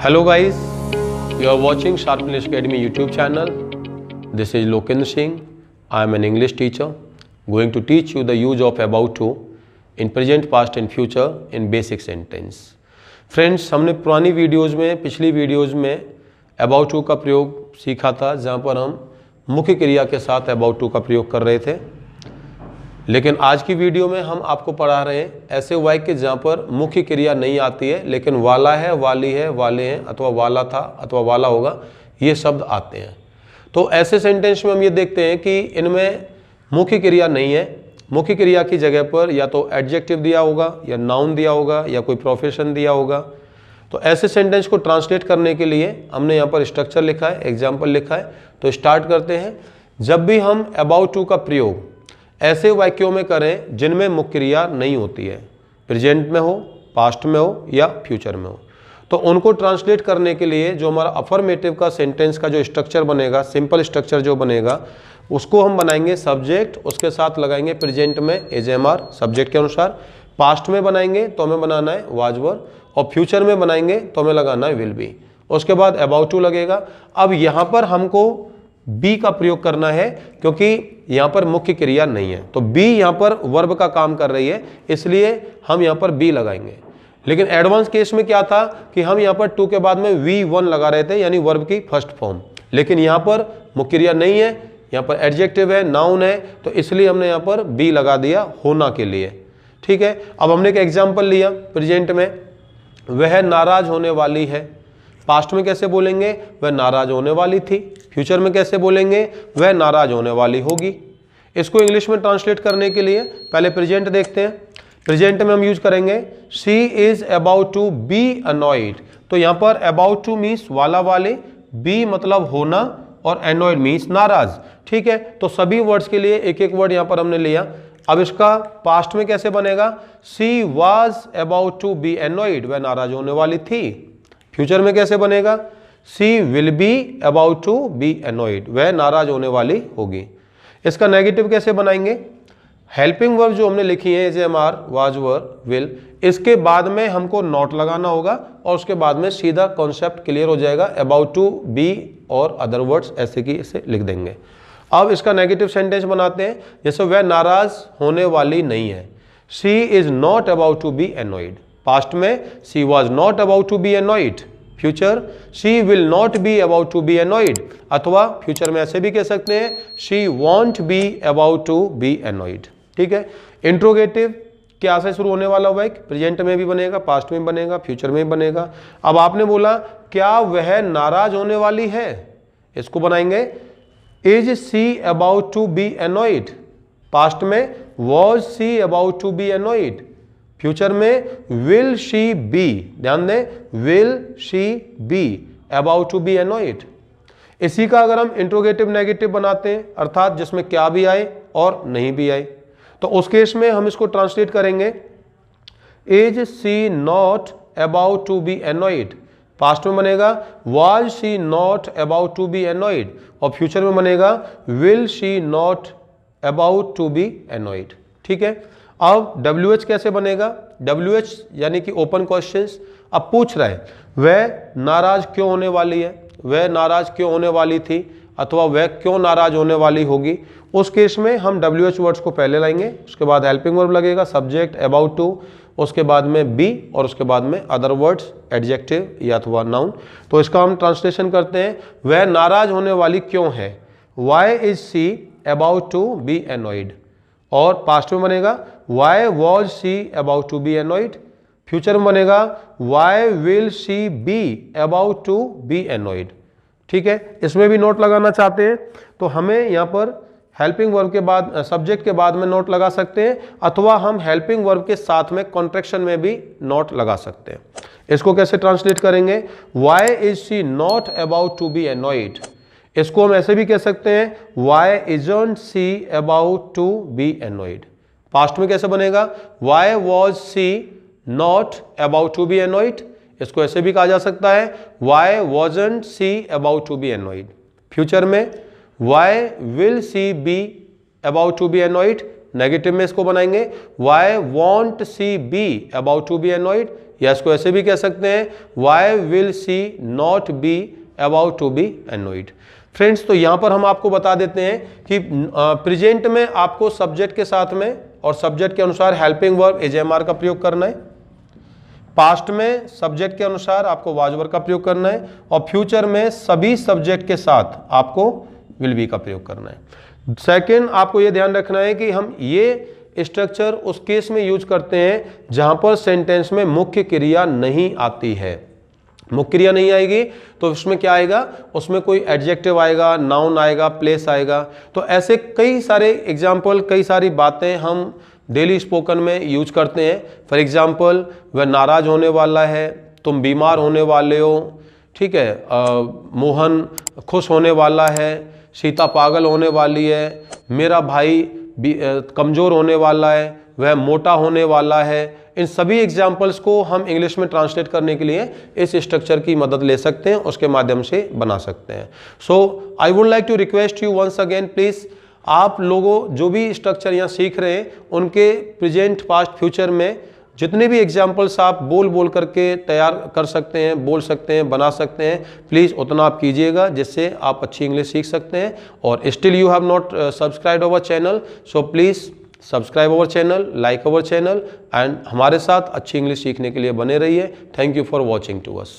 Hello guys, you are watching Sharp English Academy YouTube channel. This is Lokendra Singh. I am an English teacher going to teach you the use of about to in present, past and future in basic sentence. Friends, हमने पुरानी videos में पिछली videos में about to का प्रयोग सीखा था, जहाँ पर हम मुख्य क्रिया के साथ about to का प्रयोग कर रहे थे। लेकिन आज की वीडियो में हम आपको पढ़ा रहे हैं ऐसे वाक्य जहाँ पर मुख्य क्रिया नहीं आती है लेकिन वाला है, वाली है, वाले हैं अथवा वाला था अथवा वाला होगा, ये शब्द आते हैं। तो ऐसे सेंटेंस में हम ये देखते हैं कि इनमें मुख्य क्रिया नहीं है। मुख्य क्रिया की जगह पर या तो एडजेक्टिव दिया होगा या नाउन दिया होगा या कोई प्रोफेशन दिया होगा। तो ऐसे सेंटेंस को ट्रांसलेट करने के लिए हमने यहाँ पर स्ट्रक्चर लिखा है, एग्जाम्पल लिखा है। तो स्टार्ट करते हैं। जब भी हम अबाउट टू का प्रयोग ऐसे वाक्यों में करें जिनमें मुख्य क्रिया नहीं होती है, प्रेजेंट में हो, पास्ट में हो या फ्यूचर में हो, तो उनको ट्रांसलेट करने के लिए जो हमारा अफर्मेटिव का सेंटेंस का जो स्ट्रक्चर बनेगा, सिंपल स्ट्रक्चर जो बनेगा, उसको हम बनाएंगे सब्जेक्ट, उसके साथ लगाएंगे प्रेजेंट में एजएमआर सब्जेक्ट के अनुसार, पास्ट में बनाएंगे तो हमें बनाना है वाज वर, और फ्यूचर में बनाएंगे तो हमें लगाना है विल बी। उसके बाद अबाउट टू लगेगा। अब यहाँ पर हमको बी का प्रयोग करना है क्योंकि यहाँ पर मुख्य क्रिया नहीं है, तो बी यहाँ पर वर्ब का काम कर रही है, इसलिए हम यहाँ पर बी लगाएंगे। लेकिन एडवांस केस में क्या था कि हम यहाँ पर टू के बाद में V1 लगा रहे थे, यानी वर्ब की फर्स्ट फॉर्म। लेकिन यहाँ पर मुख्य क्रिया नहीं है, यहाँ पर एडजेक्टिव है, नाउन है, तो इसलिए हमने यहाँ पर बी लगा दिया होना के लिए। ठीक है। अब हमने एक एग्जाम्पल लिया प्रेजेंट में, वह नाराज होने वाली है। पास्ट में कैसे बोलेंगे? वह नाराज होने वाली थी। फ्यूचर में कैसे बोलेंगे? वह नाराज होने वाली होगी। इसको इंग्लिश में ट्रांसलेट करने के लिए पहले प्रेजेंट देखते हैं। प्रेजेंट में हम यूज करेंगे she is about to be annoyed. तो यहाँ पर अबाउट टू मीन्स वाला वाले, बी मतलब होना और अनॉयड मीन्स नाराज। ठीक है। तो सभी वर्ड्स के लिए एक एक वर्ड यहाँ पर हमने लिया। अब इसका पास्ट में कैसे बनेगा? She was about to be annoyed, वह नाराज होने वाली थी। फ्यूचर में कैसे बनेगा? She will be about to be annoyed, वह नाराज होने वाली होगी। इसका नेगेटिव कैसे बनाएंगे? हेल्पिंग वर्ब जो हमने लिखी है एजएमआर, वाज वर, विल, इसके बाद में हमको नॉट लगाना होगा और उसके बाद में सीधा कॉन्सेप्ट क्लियर हो जाएगा। अबाउट टू बी और अदर वर्ड्स ऐसे की ऐसे लिख देंगे। अब इसका नेगेटिव सेंटेंस बनाते हैं। जैसे वह नाराज होने वाली नहीं है, she is not about to be annoyed. Past में she was not about to be annoyed. Future she will not be about to be annoyed, अथवा फ्यूचर में ऐसे भी कह सकते हैं she won't be about to be annoyed. ठीक है। इंट्रोगेटिव क्या से शुरू होने वाला वाक्य प्रेजेंट में भी बनेगा, पास्ट में बनेगा, फ्यूचर में भी बनेगा। अब आपने बोला क्या वह नाराज होने वाली है, इसको बनाएंगे is she about to be annoyed. Past में was she about to be annoyed. Future में विल शी बी, ध्यान दें, will she be about to be annoyed. इसी का अगर हम इंट्रोगेटिव नेगेटिव बनाते हैं, अर्थात जिसमें क्या भी आए और नहीं भी आए, तो उस केस में हम इसको ट्रांसलेट करेंगे is she not about to be annoyed. Past में बनेगा was she not about to be annoyed, और फ्यूचर में बनेगा will she not about to be annoyed. ठीक है। अब WH कैसे बनेगा? WH यानी कि ओपन क्वेश्चंस। अब पूछ रहा है वह नाराज क्यों होने वाली है, वह नाराज क्यों होने वाली थी, अथवा वह क्यों नाराज होने वाली होगी। उस केस में हम WH वर्ड्स को पहले लाएंगे, उसके बाद हेल्पिंग वर्ब लगेगा, सब्जेक्ट, अबाउट टू, उसके बाद में बी और उसके बाद में अदर वर्ड्स, एडजेक्टिव या अथवा नाउन। तो इसका हम ट्रांसलेशन करते हैं, वह नाराज होने वाली क्यों है, why is she about to be annoyed. और पास्ट में बनेगा why was she about to be annoyed. Future में बनेगा why will she be about to be annoyed. ठीक है। इसमें भी नोट लगाना चाहते हैं तो हमें यहाँ पर हेल्पिंग वर्ब के बाद सब्जेक्ट के बाद में नोट लगा सकते हैं, अथवा हम हेल्पिंग वर्ब के साथ में कॉन्ट्रैक्शन में भी नोट लगा सकते हैं। इसको कैसे ट्रांसलेट करेंगे? Why is she not about to be annoyed. इसको हम ऐसे भी कह सकते हैं why isn't she about to be annoyed. Past में कैसे बनेगा? Why was she not about to be annoyed. इसको ऐसे भी कहा जा सकता है why wasn't she about to be annoyed. Future में why will she be about to be annoyed. Negative में इसको बनाएंगे why won't she B about to be annoyed, या इसको ऐसे भी कह सकते हैं, why will she not be about to be annoyed. Friends, तो यहां पर हम आपको बता देते हैं कि प्रेजेंट में आपको सब्जेक्ट के साथ में और सब्जेक्ट के अनुसार हेल्पिंग वर्ब एजेएमआर का प्रयोग करना है, पास्ट में सब्जेक्ट के अनुसार आपको वाज वर्ब का प्रयोग करना है, और फ्यूचर में सभी सब्जेक्ट के साथ आपको विल बी का प्रयोग करना है। सेकंड, आपको यह ध्यान रखना है कि हम ये स्ट्रक्चर उस केस में यूज करते हैं जहां पर सेंटेंस में मुख्य क्रिया नहीं आती है। मुख्य क्रिया नहीं आएगी तो उसमें क्या आएगा, उसमें कोई एडजेक्टिव आएगा, नाउन आएगा, प्लेस आएगा। तो ऐसे कई सारे एग्जाम्पल, कई सारी बातें हम डेली स्पोकन में यूज करते हैं। फॉर एग्जाम्पल, वह नाराज होने वाला है, तुम बीमार होने वाले हो, ठीक है, मोहन खुश होने वाला है, सीता पागल होने वाली है, मेरा भाई कमज़ोर होने वाला है, वह मोटा होने वाला है। इन सभी एग्जाम्पल्स को हम इंग्लिश में ट्रांसलेट करने के लिए इस स्ट्रक्चर की मदद ले सकते हैं, उसके माध्यम से बना सकते हैं। So I would like to request you once again, please आप लोगों जो भी स्ट्रक्चर यहाँ सीख रहे हैं उनके प्रेजेंट, पास्ट, फ्यूचर में जितने भी एग्जाम्पल्स आप बोल करके तैयार कर सकते हैं, बोल सकते हैं, बना सकते हैं, प्लीज़ उतना आप कीजिएगा जिससे आप अच्छी इंग्लिश सीख सकते हैं। और still you have not subscribed our channel, so please subscribe our channel, like our channel, and हमारे साथ अच्छी इंग्लिश सीखने के लिए बने रहिए। Thank you for watching to us.